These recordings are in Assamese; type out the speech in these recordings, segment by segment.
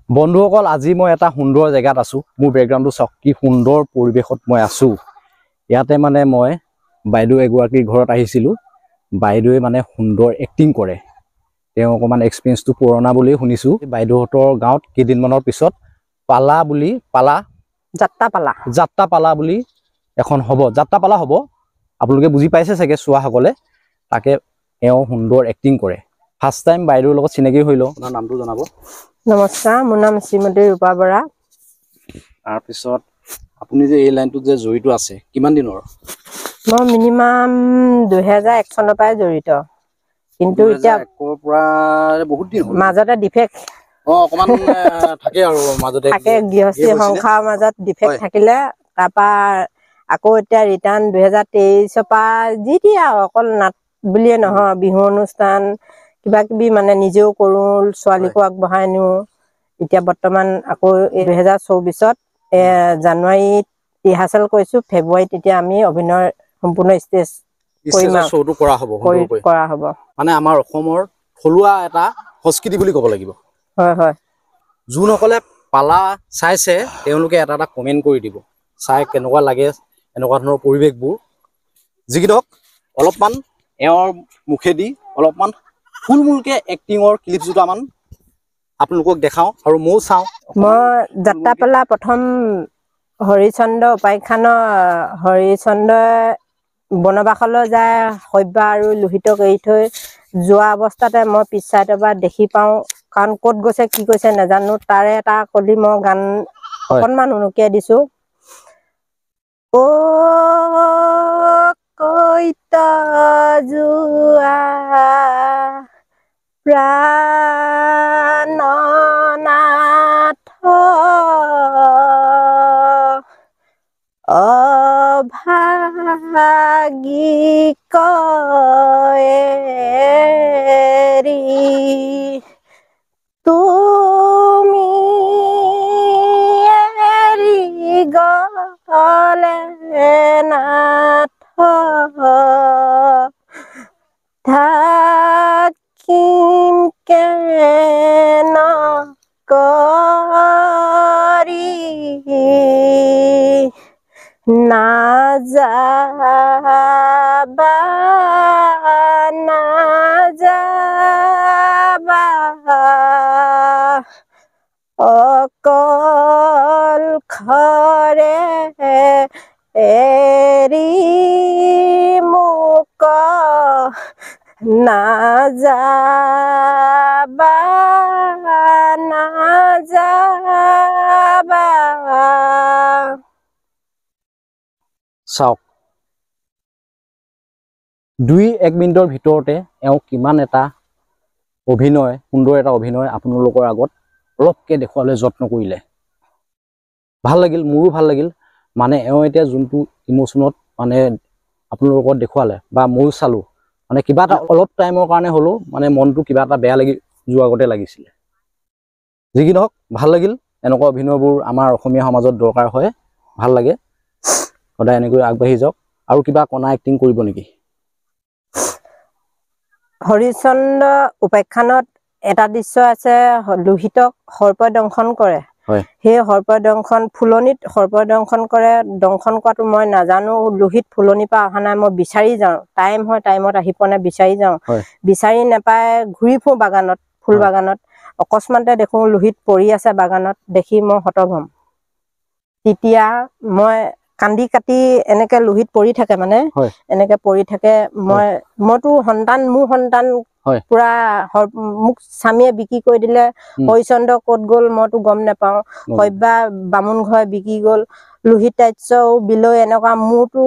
বন্ধুসকল আজি মই এটা সুন্দৰ জেগাত আছো মোৰ ব্যাকগ্ৰাউণ্ডটো চাওক কি সুন্দৰ পৰিবেশত মই আছো ইয়াতে মানে মই বাইদেউ এগৰাকীৰ ঘৰত আহিছিলো বাইদেউৱে মানে সুন্দৰ এক্টিং কৰে তেওঁ অকমান এক্সপেৰিয়েন্সটো পুৰণা বুলি শুনিছো বাইদেউহতৰ গাঁৱত কেইদিনমানৰ পিছত যাত্ৰা পালা বুলি এখন হ'ব যাত্ৰা পালা হ'ব আপোনালোকে বুজি পাইছে চাগে চোৱা সকলে তাকে এও সুন্দৰ এক্টিং কৰে ফাৰ্স্ট টাইম বাইদেউৰ লগত চিনাকি হইলো আপোনাৰ নামটো জনাব নমস্কাৰ মোৰ নাম শ্ৰীমতী ৰূপা বৰা তাৰ পিছত আপুনি যে এই লাইনটোত যে জড়িত আছে কিমান দিনৰ মই মিনিমাম 2001 চনৰ পৰাই জড়িত কিন্তু এতিয়া একৰ পৰা বহুত দিন হ'ল মাজতে ডিফেক্ট অকমান থাকে আৰু মাজতে থাকে গৃহস্থী সংসাৰৰ মাজত ডিফেক্ট থাকিলে তাৰপা আকৌ এতিয়া ৰিটাৰ্ণ 2023 পৰা যি দিয়া অকল নাট বুলিয়ে নহয় বিহু অনুষ্ঠান কিবা কিবি মানে নিজেও কৰো ছোৱালীকো আগবঢ়াই নিও এতিয়া বৰ্তমান আকৌ 2024ত জানুৱাৰীত ৰিহাৰ্সেল কৰিছো ফেব্ৰুৱাৰীত এতিয়া আমি অভিনয় সম্পূৰ্ণ ষ্টেজ শ্বটো কৰা হ'ব মানে আমাৰ অসমৰ থলুৱা এটা সংস্কৃতি বুলি ক'ব লাগিব হয় যোনসকলে পালা চাইছে তেওঁলোকে এটা কমেন্ট কৰি দিব চাই কেনেকুৱা লাগে এনেকুৱা ধৰণৰ পৰিবেশবোৰ যিকিদক অলপমান এওঁৰ মুখেদি অলপমান ফুলমুলকে এক্টিঙৰ ক্লিপ দুটামান আপোনালোকক দেখাও আৰু মও চাও মই যাত্ৰা পালা প্ৰথম হৰিচন্দ্ৰ উপাখ্যানৰ হৰিচন্দ্ৰই বনবাসলৈ যায় সব্যা আৰু লোহিতক এৰি থৈ যোৱা অৱস্থাতে মই পিছ চাইডৰ পৰা দেখি পাওঁ কাৰণ ক'ত গৈছে কি কৈছে নাজানো তাৰে এটা কলি মই গান অকণমান উনুকিয়াই দিছো ও কৈত যোৱা প্ৰাণনাথ অভাগী কয়েৰি তুমি এৰি গলে নাথ থাকিম কেন কৰি নাযাবা অকল খৰে এৰি মোক নাযাবা চাওক 2-1 মিনিটৰ ভিতৰতে এওঁ কিমান এটা অভিনয় সুন্দৰ এটা অভিনয় আপোনালোকৰ আগত অলপকে দেখুৱালে যত্ন কৰিলে ভাল লাগিল মোৰো ভাল লাগিল মানে এওঁ এতিয়া যোনটো ইমোশনত মানে আপোনালোকৰ দেখুৱালে বা মই চালো মানে কিবা এটা অলপ টাইমৰ কাৰণে হলো মানে মনটো কিবা এটা বেয়া লাগি যোৱা আগতে লাগিছিল যি কি নহওক ভাল লাগিল এনেকুৱা অভিনয়বোৰ আমাৰ অসমীয়া সমাজত দৰকাৰ হয় ভাল লাগে সদায় এনেকৈ আগবাঢ়ি যাওক আৰু কিবা কনা এক্টিং কৰিব নেকি হৰিচন্দ্ৰ উপাখ্যানত এটা দৃশ্য আছে লোহিতক সৰ্পই দংশন কৰে সেই সৰ্পই দংশন ফুলনিত সৰ্পই দংশন কৰে দংশন কৰাটো মই নাজানো লোহিত ফুলনিৰ পৰা অহা নাই মই বিচাৰি যাওঁ টাইম হয় টাইমত আহি পোৱা নাই বিচাৰি যাওঁ বিচাৰি নাপায় ঘূৰি ফুৰো বাগানত ফুল বাগানত অকস্মাতে দেখো লোহিত পৰি আছে বাগানত দেখি মই হতভম্ব তেতিয়া মই কান্দি কাটি এনেকে লোহিত পৰি থাকে মানে এনেকে পৰি থাকে মইতো সন্তান মোৰ সন্তান পুৰা মোক স্বামীয়ে বিক্ৰী কৰি দিলে হৰিচন্দ্ৰ ক'ত গ'ল মইতো গম নাপাওঁ সব্যা বামুণ ঘৰ বিক্ৰী গ'ল লোহিত তাইছ বিলৈ এনেকুৱা মোৰতো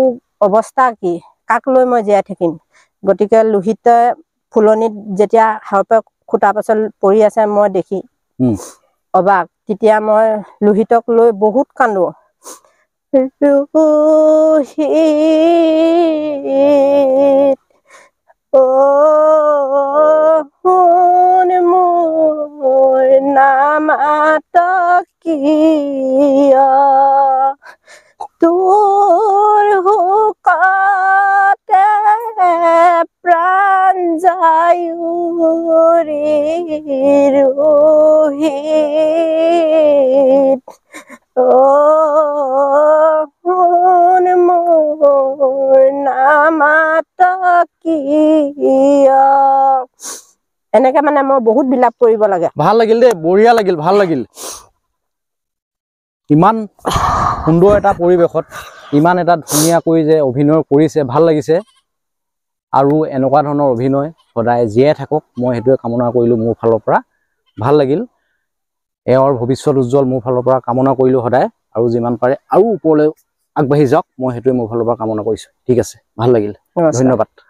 অৱস্থা কি কাক লৈ মই জীয়াই থাকিম গতিকে লোহিতে ফুলনিত যেতিয়া সৰ্পে খুটা পাছল পৰি আছে মই দেখি অবাক তেতিয়া মই লোহিতক লৈ বহুত কান্দো শুন মোৰ নামাত কিয় তোৰ হুকতে প্ৰাণ যায় ৰোহি কিয় এনেকে মানে মই বহুত বিলাপ কৰিব লাগে। ভাল লাগিল দেই, বঢ়িয়া লাগিল, ভাল লাগিল। ইমান সুন্দৰ এটা পৰিৱেশত ইমান এটা ধুনীয়াকৈ যে অভিনয় কৰিছে, ভাল লাগিছে। আৰু এনেকুৱা ধৰণৰ অভিনয় সদায় জীয়াই থাকক, মই সেইটোৱে কামনা কৰিলোঁ মোৰ ফালৰ পৰা। ভাল লাগিল। এওঁৰ ভৱিষ্যত উজ্জ্বল মোৰ ফালৰ পৰা কামনা কৰিলোঁ সদায়, আৰু যিমান পাৰে আৰু ওপৰলৈ আগবাঢ়ি যাওক, মই সেইটোৱে মোৰ ফালৰ পৰা কামনা কৰিছোঁ। ঠিক আছে, ভাল লাগিল, ধন্যবাদ।